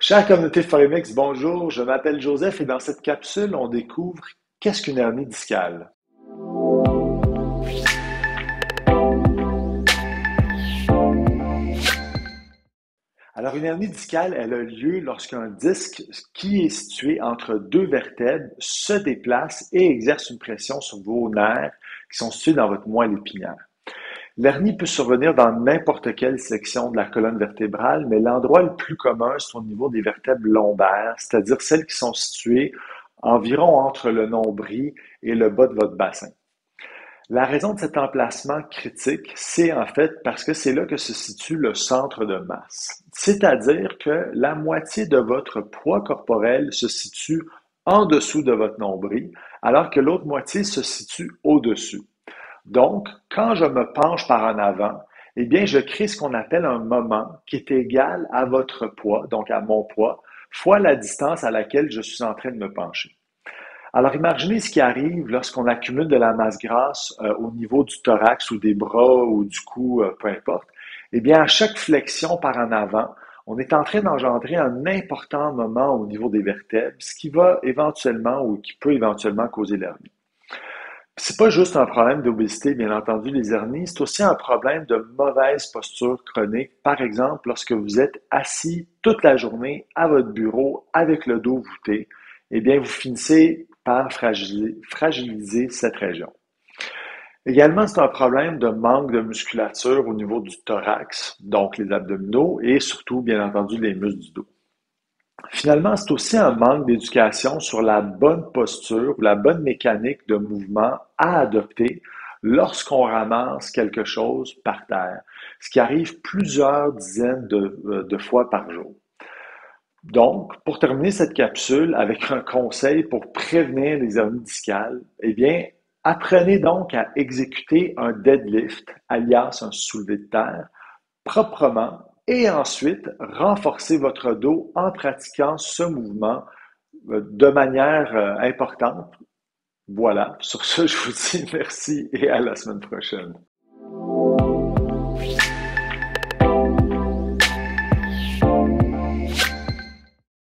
Chère communauté Foremex, bonjour, je m'appelle Joseph et dans cette capsule, on découvre qu'est-ce qu'une hernie discale. Alors, une hernie discale, elle a lieu lorsqu'un disque qui est situé entre deux vertèbres se déplace et exerce une pression sur vos nerfs qui sont situés dans votre moelle épinière. L'hernie peut survenir dans n'importe quelle section de la colonne vertébrale, mais l'endroit le plus commun, c'est au niveau des vertèbres lombaires, c'est-à-dire celles qui sont situées environ entre le nombril et le bas de votre bassin. La raison de cet emplacement critique, c'est en fait parce que c'est là que se situe le centre de masse. C'est-à-dire que la moitié de votre poids corporel se situe en dessous de votre nombril, alors que l'autre moitié se situe au-dessus. Donc, quand je me penche par en avant, eh bien, je crée ce qu'on appelle un moment qui est égal à votre poids, donc à mon poids, fois la distance à laquelle je suis en train de me pencher. Alors, imaginez ce qui arrive lorsqu'on accumule de la masse grasse au niveau du thorax ou des bras ou du cou, peu importe. Eh bien, à chaque flexion par en avant, on est en train d'engendrer un important moment au niveau des vertèbres, ce qui va éventuellement ou qui peut éventuellement causer l'hernie. C'est pas juste un problème d'obésité, bien entendu, les hernies, c'est aussi un problème de mauvaise posture chronique. Par exemple, lorsque vous êtes assis toute la journée à votre bureau avec le dos voûté, eh bien, vous finissez par fragiliser cette région. Également, c'est un problème de manque de musculature au niveau du thorax, donc les abdominaux et surtout, bien entendu, les muscles du dos. Finalement, c'est aussi un manque d'éducation sur la bonne posture ou la bonne mécanique de mouvement à adopter lorsqu'on ramasse quelque chose par terre, ce qui arrive plusieurs dizaines de fois par jour. Donc, pour terminer cette capsule avec un conseil pour prévenir les hernies discales, eh bien, apprenez donc à exécuter un deadlift, alias un soulevé de terre, proprement et ensuite renforcer votre dos en pratiquant ce mouvement de manière importante. Voilà, sur ce, je vous dis merci et à la semaine prochaine.